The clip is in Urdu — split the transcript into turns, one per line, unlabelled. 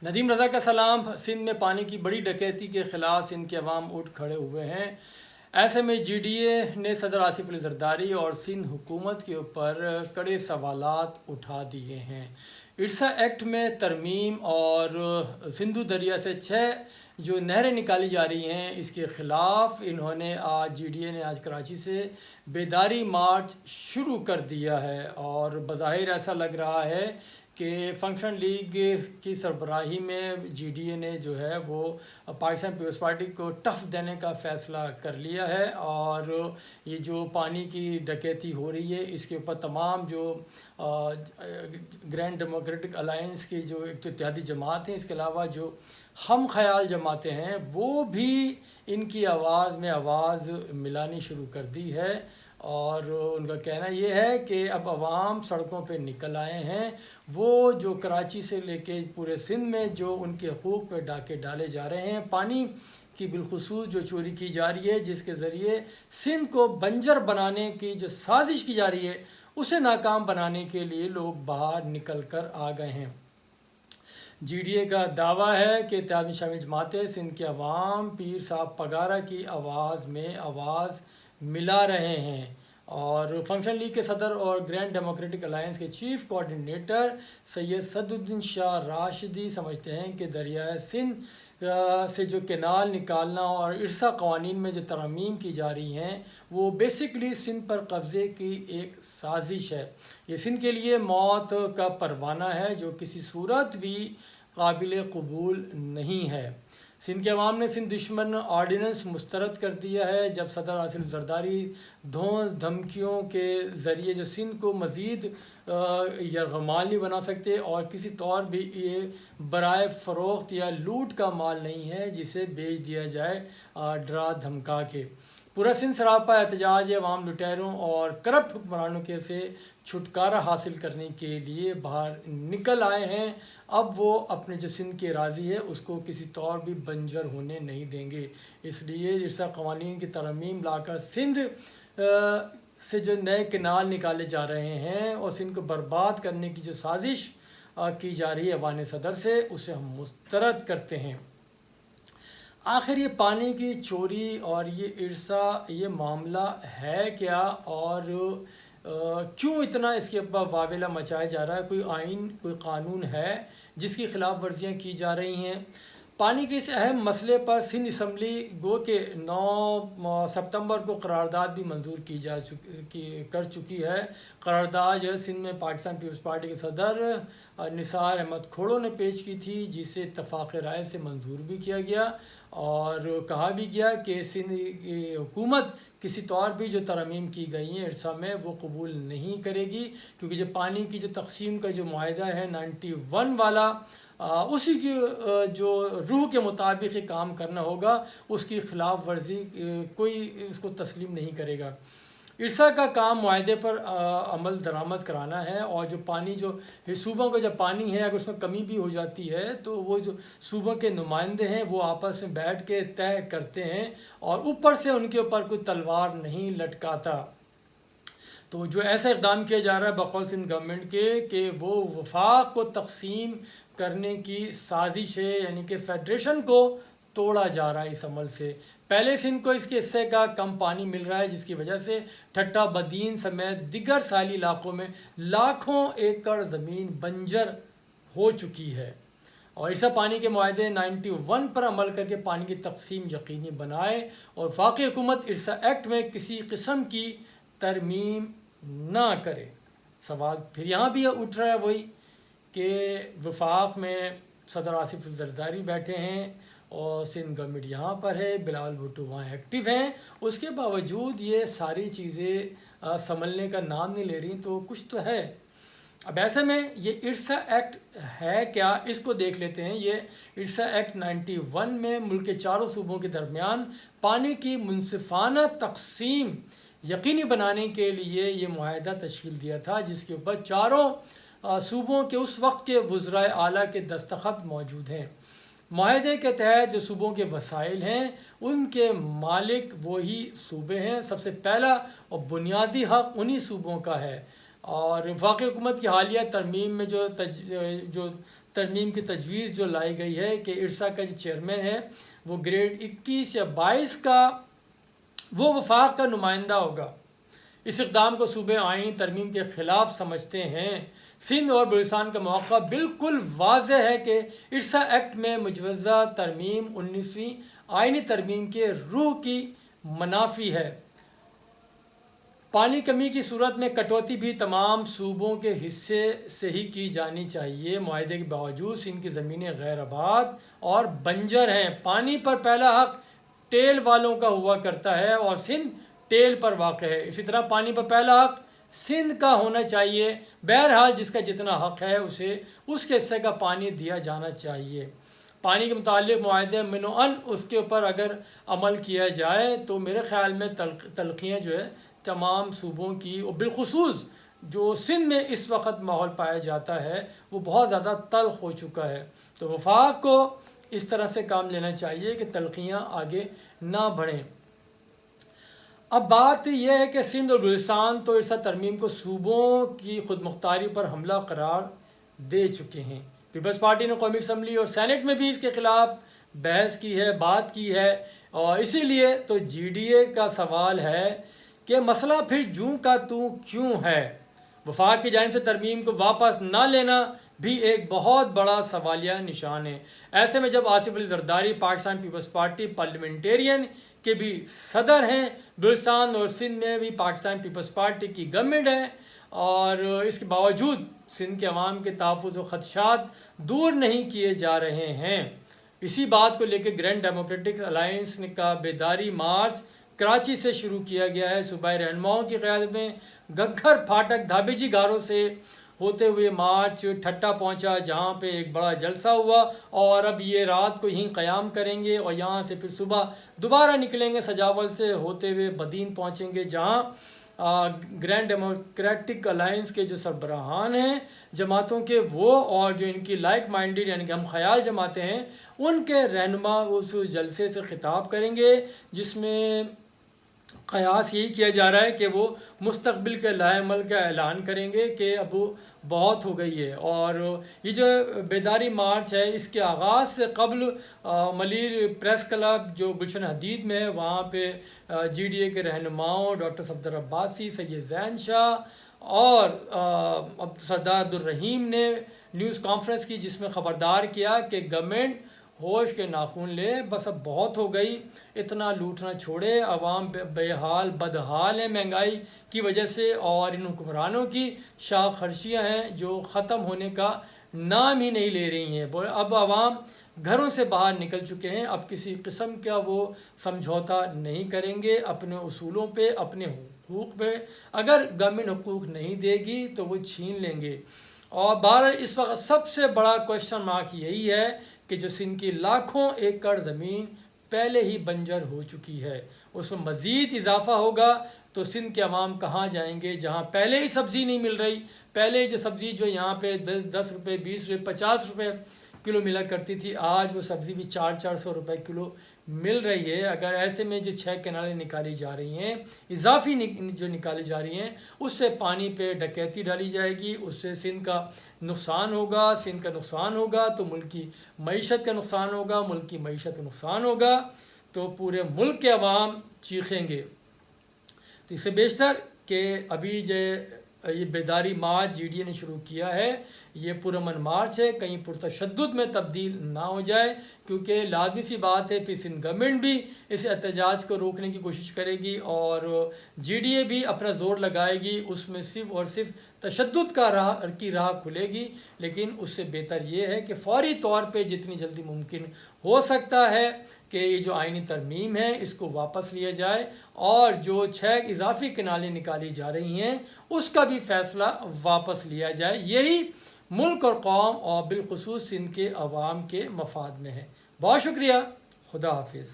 ندیم رضا کا سلام۔ سندھ میں پانی کی بڑی ڈکیتی کے خلاف سندھ کے عوام اٹھ کھڑے ہوئے ہیں۔ ایسے میں جی ڈی اے نے صدر آصف علی زرداری اور سندھ حکومت کے اوپر کڑے سوالات اٹھا دیے ہیں۔ ارسا ایکٹ میں ترمیم اور سندھو دریا سے 6 جو نہریں نکالی جا رہی ہیں، اس کے خلاف انہوں نے جی ڈی اے نے آج کراچی سے بیداری مارچ شروع کر دیا ہے، اور بظاہر ایسا لگ رہا ہے کہ فنکشن لیگ کی سربراہی میں جی ڈی اے نے جو ہے وہ پاکستان پیپلز پارٹی کو ٹف دینے کا فیصلہ کر لیا ہے، اور یہ جو پانی کی ڈکیتی ہو رہی ہے اس کے اوپر تمام جو گرینڈ ڈیموکریٹک الائنس کی جو ایک تو اتحادی جماعت ہیں، اس کے علاوہ جو ہم خیال جماعتیں ہیں، وہ بھی ان کی آواز میں آواز ملانی شروع کر دی ہے، اور ان کا کہنا یہ ہے کہ اب عوام سڑکوں پہ نکل آئے ہیں۔ وہ جو کراچی سے لے کے پورے سندھ میں جو ان کے حقوق پہ ڈاکے ڈالے جا رہے ہیں، پانی کی بالخصوص جو چوری کی جا رہی ہے، جس کے ذریعے سندھ کو بنجر بنانے کی جو سازش کی جا رہی ہے، اسے ناکام بنانے کے لیے لوگ باہر نکل کر آ گئے ہیں۔ جی ڈی اے کا دعویٰ ہے کہ اتحاد میں شامل جماعتیں سندھ کے عوام پیر صاحب پگارا کی آواز میں آواز ملا رہے ہیں، اور فنکشن لیگ کے صدر اور گرینڈ ڈیموکریٹک الائنس کے چیف کوارڈینیٹر سید صدر الدین شاہ راشدی سمجھتے ہیں کہ دریائے سندھ سے جو کینال نکالنا اور ارسا قوانین میں جو ترامیم کی جا رہی ہیں، وہ بیسکلی سندھ پر قبضے کی ایک سازش ہے۔ یہ سندھ کے لیے موت کا پروانہ ہے جو کسی صورت بھی قابل قبول نہیں ہے۔ سندھ کے عوام نے سندھ دشمن آرڈیننس مسترد کر دیا ہے۔ جب صدر آصف علی زرداری دھونس دھمکیوں کے ذریعے جو سندھ کو مزید یرغمال نہیں بنا سکتے، اور کسی طور بھی یہ برائے فروخت یا لوٹ کا مال نہیں ہے جسے بیچ دیا جائے ڈرا دھمکا کے۔ پورا سندھ سراپا احتجاج عوام لٹیروں اور کرپٹ حکمرانوں کے سے چھٹکارا حاصل کرنے کے لیے باہر نکل آئے ہیں۔ اب وہ اپنے جو سندھ کی اراضی ہے اس کو کسی طور بھی بنجر ہونے نہیں دیں گے، اس لیے ارسا قوانین کی ترمیم لا کر سندھ سے جو نئے کینال نکالے جا رہے ہیں اور سندھ کو برباد کرنے کی جو سازش کی جا رہی ہے ایوان صدر سے، اسے ہم مسترد کرتے ہیں۔ آخر یہ پانی کی چوری اور یہ ارسا یہ معاملہ ہے کیا، اور کیوں اتنا اس کے اوپر واویلا مچایا جا رہا ہے؟ کوئی آئین، کوئی قانون ہے جس کی خلاف ورزیاں کی جا رہی ہیں؟ پانی کے اس اہم مسئلے پر سندھ اسمبلی گو کہ 9 ستمبر کو قرارداد بھی منظور کر چکی ہے۔ قرارداد جو ہے سندھ میں پاکستان پیپلز پارٹی کے صدر نثار احمد کھوڑو نے پیش کی تھی، جسے اتفاق رائے سے منظور بھی کیا گیا، اور کہا بھی گیا کہ سندھ کی حکومت کسی طور بھی جو ترامیم کی گئی ہیں ارسا میں وہ قبول نہیں کرے گی، کیونکہ جو پانی کی جو تقسیم کا جو معاہدہ ہے 91 والا، اسی کی جو روح کے مطابق یہ کام کرنا ہوگا، اس کی خلاف ورزی کوئی اس کو تسلیم نہیں کرے گا۔ ارسا کا کام معاہدے پر عمل درآمد کرانا ہے، اور جو پانی جو صوبوں کا جب پانی ہے اگر اس میں کمی بھی ہو جاتی ہے تو وہ جو صوبوں کے نمائندے ہیں وہ آپس میں بیٹھ کے طے کرتے ہیں، اور اوپر سے ان کے اوپر کوئی تلوار نہیں لٹکاتا۔ تو جو ایسا اقدام کیا جا رہا ہے بقول سندھ گورنمنٹ کے کہ وہ وفاق کو تقسیم کرنے کی سازش ہے، یعنی کہ فیڈریشن کو توڑا جا رہا ہے اس عمل سے۔ پہلے سندھ کو اس کے حصے کا کم پانی مل رہا ہے، جس کی وجہ سے ٹھٹا بدین سمیت دیگر ساحلی علاقوں میں لاکھوں ایکڑ زمین بنجر ہو چکی ہے، اور ارسا پانی کے معاہدے 91 پر عمل کر کے پانی کی تقسیم یقینی بنائے، اور وفاقی حکومت ارسا ایکٹ میں کسی قسم کی ترمیم نہ کرے۔ سوال پھر یہاں بھی اٹھ رہا ہے وہی کہ وفاق میں صدر آصف زرداری بیٹھے ہیں اور سندھ گورنمنٹ یہاں پر ہے، بلاول بھٹو وہاں ایکٹیو ہیں، اس کے باوجود یہ ساری چیزیں سنبھلنے کا نام نہیں لے رہی، تو کچھ تو ہے۔ اب ایسے میں یہ ارسا ایکٹ ہے کیا، اس کو دیکھ لیتے ہیں۔ یہ ارسا ایکٹ 91 میں ملک کے چاروں صوبوں کے درمیان پانی کی منصفانہ تقسیم یقینی بنانے کے لیے یہ معاہدہ تشکیل دیا تھا، جس کے اوپر چاروں صوبوں کے اس وقت کے وزرائے اعلیٰ کے دستخط موجود ہیں۔ معاہدے کے تحت جو صوبوں کے وسائل ہیں ان کے مالک وہی صوبے ہیں، سب سے پہلا اور بنیادی حق انہی صوبوں کا ہے، اور وفاقی حکومت کی حالیہ ترمیم میں جو ترمیم کی تجویز جو لائی گئی ہے کہ ارسا کا جو چیئرمین ہے وہ گریڈ 21 یا 22 کا وہ وفاق کا نمائندہ ہوگا۔ اس اقدام کو صوبے آئینی ترمیم کے خلاف سمجھتے ہیں۔ سندھ اور بلوچستان کا موقع بالکل واضح ہے کہ ارسا ایکٹ میں مجوزہ ترمیم 19ویں آئینی ترمیم کے روح کی منافی ہے۔ پانی کمی کی صورت میں کٹوتی بھی تمام صوبوں کے حصے سے ہی کی جانی چاہیے۔ معاہدے کے باوجود سندھ کی زمینیں غیر آباد اور بنجر ہیں۔ پانی پر پہلا حق ٹیل والوں کا ہوا کرتا ہے اور سندھ ٹیل پر واقع ہے۔ اسی طرح پانی پر پہلا حق سندھ کا ہونا چاہیے۔ بہرحال جس کا جتنا حق ہے اسے اس کے حصے کا پانی دیا جانا چاہیے۔ پانی کے متعلق معاہدے منوعاً اس کے اوپر اگر عمل کیا جائے تو میرے خیال میں تلخیاں جو ہے تمام صوبوں کی اور بالخصوص جو سندھ میں اس وقت ماحول پایا جاتا ہے وہ بہت زیادہ تلخ ہو چکا ہے۔ تو وفاق کو اس طرح سے کام لینا چاہیے کہ تلخیاں آگے نہ بڑھیں۔ اب بات یہ ہے کہ سندھ اور بلوچستان تو ارسا ترمیم کو صوبوں کی خود مختاری پر حملہ قرار دے چکے ہیں۔ پیپلز پارٹی نے قومی اسمبلی اور سینٹ میں بھی اس کے خلاف بحث کی ہے، بات کی ہے، اور اسی لیے تو جی ڈی اے کا سوال ہے کہ مسئلہ پھر جوں کا توں کیوں ہے؟ وفاق کی جانب سے ترمیم کو واپس نہ لینا بھی ایک بہت بڑا سوالیہ نشان ہے۔ ایسے میں جب Asif Ali Zardari Pakistan Peoples Party Parliamentarians کے بھی صدر ہیں، بلوچستان اور سندھ میں بھی پاکستان پیپلز پارٹی کی گورنمنٹ ہے، اور اس کے باوجود سندھ کے عوام کے تحفظ و خدشات دور نہیں کیے جا رہے ہیں۔ اسی بات کو لے کے گرینڈ ڈیموکریٹک الائنس کا بیداری مارچ کراچی سے شروع کیا گیا ہے۔ صوبائی رہنماؤں کی قیادت میں گگھر پھاٹک دھابیجی گاروں سے ہوتے ہوئے مارچ ٹھٹا پہنچا، جہاں پہ ایک بڑا جلسہ ہوا، اور اب یہ رات کو یہیں قیام کریں گے اور یہاں سے پھر صبح دوبارہ نکلیں گے، سجاول سے ہوتے ہوئے بدین پہنچیں گے، جہاں گرینڈ ڈیموکریٹک الائنس کے جو سربراہان ہیں جماعتوں کے وہ اور جو ان کی لائک مائنڈڈ یعنی کہ ہم خیال جماعتیں ہیں ان کے رہنما اس جلسے سے خطاب کریں گے، جس میں قیاس یہی کیا جا رہا ہے کہ وہ مستقبل کے لائحہ عمل کا اعلان کریں گے کہ اب بہت ہو گئی ہے۔ اور یہ جو بیداری مارچ ہے اس کے آغاز سے قبل ملیر پریس کلب جو گلشن حدید میں ہے وہاں پہ جی ڈی اے کے رہنماؤں ڈاکٹر صفدر عباسی، سید زین شاہ اور سردار عبدالرحیم نے نیوز کانفرنس کی، جس میں خبردار کیا کہ گورنمنٹ ہوش کے ناخن لے، بس اب بہت ہو گئی، اتنا لوٹنا چھوڑے، عوام بے حال بدحال ہیں مہنگائی کی وجہ سے، اور ان حکمرانوں کی شاخ خرچیاں ہیں جو ختم ہونے کا نام ہی نہیں لے رہی ہیں۔ اب عوام گھروں سے باہر نکل چکے ہیں، اب کسی قسم کا وہ سمجھوتا نہیں کریں گے اپنے اصولوں پہ، اپنے حقوق پہ۔ اگر گورنمنٹ حقوق نہیں دے گی تو وہ چھین لیں گے۔ اور بہرحال اس وقت سب سے بڑا کوشچن مارک یہی ہے کہ جو سندھ کی لاکھوں ایکڑ زمین پہلے ہی بنجر ہو چکی ہے، اس میں مزید اضافہ ہوگا تو سندھ کے عوام کہاں جائیں گے؟ جہاں پہلے ہی سبزی نہیں مل رہی، پہلے جو سبزی جو یہاں پہ 10 روپے 20 روپے 50 روپے کلو ملا کرتی تھی، آج وہ سبزی بھی 400 روپے کلو مل رہی ہے۔ اگر ایسے میں جو 6 کینالیں نکالی جا رہی ہیں، اضافی جو نکالی جا رہی ہیں، اس سے پانی پہ ڈکیتی ڈالی جائے گی، اس سے سندھ کا نقصان ہوگا، سندھ کا نقصان ہوگا تو ملک کی معیشت کا نقصان ہوگا، ملک کی معیشت کا نقصان ہوگا تو پورے ملک کے عوام چیخیں گے۔ تو اس سے بیشتر کہ ابھی جو یہ بیداری مارچ جی ڈی اے نے شروع کیا ہے، یہ پرامن مارچ ہے، کہیں پرتشدد میں تبدیل نہ ہو جائے، کیونکہ لازمی سی بات ہے کہ سندھ گورنمنٹ بھی اس احتجاج کو روکنے کی کوشش کرے گی اور جی ڈی اے بھی اپنا زور لگائے گی، اس میں صرف اور صرف تشدد کی راہ کھلے گی۔ لیکن اس سے بہتر یہ ہے کہ فوری طور پہ جتنی جلدی ممکن ہو سکتا ہے کہ یہ جو آئینی ترمیم ہے اس کو واپس لیا جائے، اور جو 6 اضافی کنالیں نکالی جا رہی ہیں اس کا بھی فیصلہ واپس لیا جائے۔ یہی ملک اور قوم اور بالخصوص سندھ کے عوام کے مفاد میں ہے۔ بہت شکریہ، خدا حافظ۔